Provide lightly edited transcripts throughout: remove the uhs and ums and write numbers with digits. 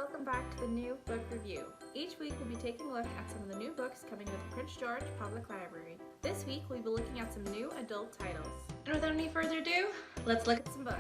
welcome back to the New Book Review. Each week we'll be taking a look at some of the new books coming with Prince George Public Library. This week we'll be looking at some new adult titles. And without any further ado, let's look at some books.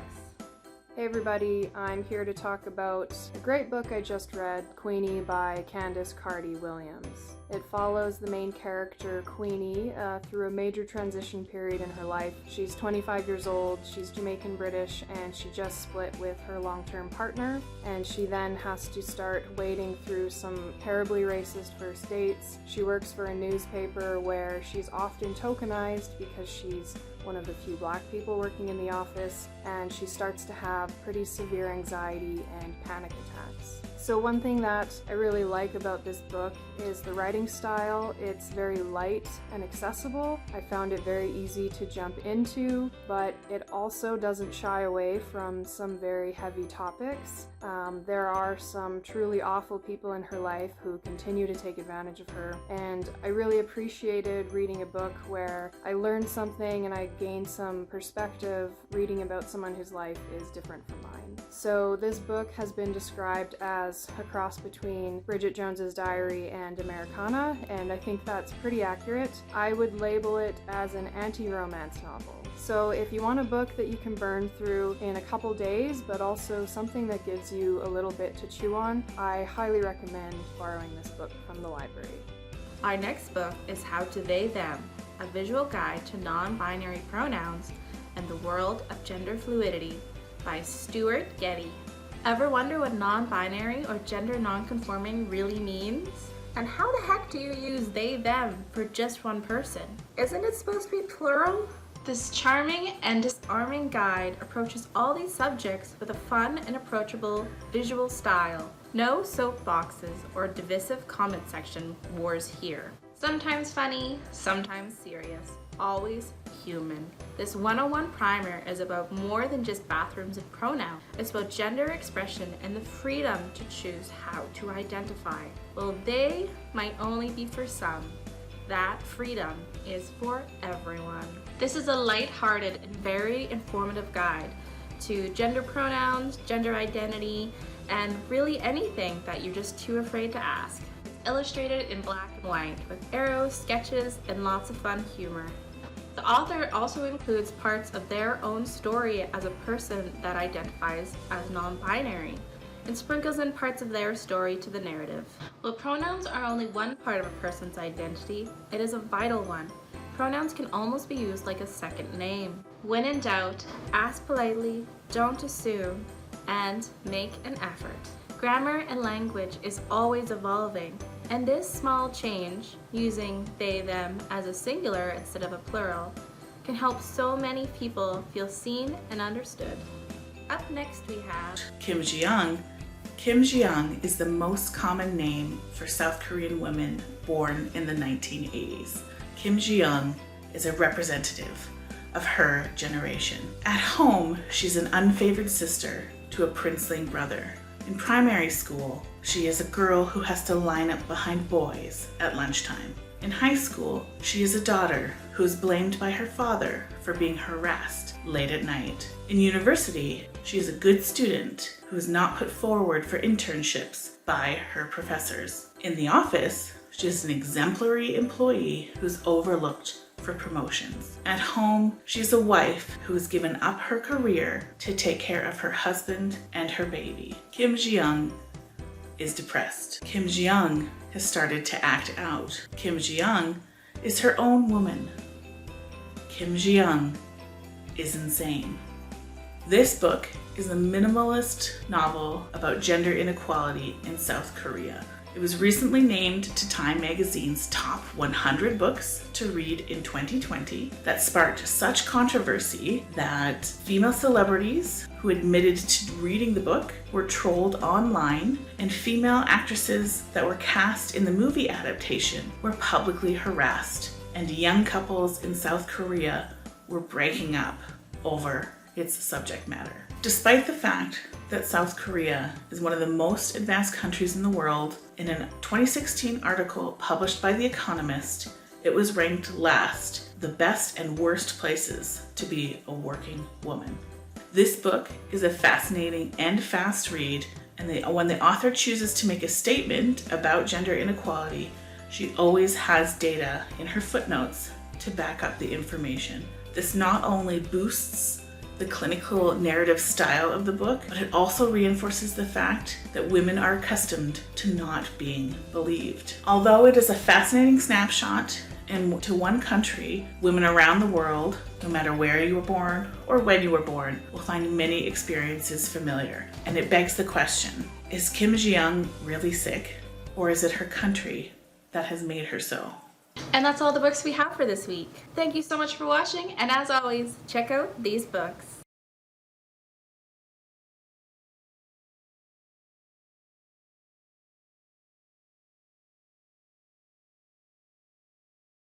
Hey everybody, I'm here to talk about a great book I just read, Queenie by Candace Carty-Williams. It follows the main character, Queenie, through a major transition period in her life. She's 25 years old, she's Jamaican British, and she just split with her long-term partner, and she then has to start wading through some terribly racist first dates. She works for a newspaper where she's often tokenized because she's one of the few black people working in the office, and she starts to have pretty severe anxiety and panic attacks. So one thing that I really like about this book is the writing style. It's very light and accessible. I found it very easy to jump into, but it also doesn't shy away from some very heavy topics. There are some truly awful people in her life who continue to take advantage of her, and I really appreciated reading a book where I learned something and I gained some perspective reading about someone whose life is different from mine. So this book has been described as a cross between Bridget Jones's Diary and Americana, and I think that's pretty accurate. I would label it as an anti-romance novel. So if you want a book that you can burn through in a couple days, but also something that gives you a little bit to chew on, I highly recommend borrowing this book from the library. Our next book is How to They Them, a visual guide to non-binary pronouns and the world of gender fluidity by Stuart Getty. Ever wonder what non-binary or gender non-conforming really means? And how the heck do you use they, them for just one person? Isn't it supposed to be plural? This charming and disarming guide approaches all these subjects with a fun and approachable visual style. No soapboxes or divisive comment section wars here. Sometimes funny, sometimes serious, always human. This 101 primer is about more than just bathrooms and pronouns. It's about gender expression and the freedom to choose how to identify. Well, they might only be for some. That freedom is for everyone. This is a light-hearted and very informative guide to gender pronouns, gender identity, and really anything that you're just too afraid to ask. It's illustrated in black and white with arrows, sketches, and lots of fun humor. The author also includes parts of their own story as a person that identifies as non-binary, and sprinkles in parts of their story to the narrative. While pronouns are only one part of a person's identity, it is a vital one. Pronouns can almost be used like a second name. When in doubt, ask politely, don't assume, and make an effort. Grammar and language is always evolving, and this small change, using they, them as a singular instead of a plural, can help so many people feel seen and understood. Up next we have Kim Ji-young. Kim Ji-young is the most common name for South Korean women born in the 1980s. Kim Ji-young is a representative of her generation. At home, she's an unfavored sister to a princeling brother. In primary school, she is a girl who has to line up behind boys at lunchtime. In high school, she is a daughter who is blamed by her father for being harassed late at night. In university, she is a good student who is not put forward for internships by her professors. In the office, she is an exemplary employee who's overlooked for promotions. At home, she's a wife who has given up her career to take care of her husband and her baby. Kim Ji-young is depressed. Kim Ji-young has started to act out. Kim Ji-young is her own woman. Kim Ji-young is insane. This book is a minimalist novel about gender inequality in South Korea. It was recently named to Time magazine's top 100 books to read in 2020 that sparked such controversy that female celebrities who admitted to reading the book were trolled online, and female actresses that were cast in the movie adaptation were publicly harassed, and young couples in South Korea were breaking up over its subject matter. Despite the fact that South Korea is one of the most advanced countries in the world, in a 2016 article published by The Economist, it was ranked last, the best and worst places to be a working woman. This book is a fascinating and fast read And when the author chooses to make a statement about gender inequality, she always has data in her footnotes to back up the information. This not only boosts the clinical narrative style of the book, but it also reinforces the fact that women are accustomed to not being believed. Although it is a fascinating snapshot into one country, women around the world, no matter where you were born or when you were born, will find many experiences familiar. And it begs the question, is Kim Ji-young really sick, or is it her country that has made her so? And that's all the books we have for this week. Thank you so much for watching, and as always, check out these books.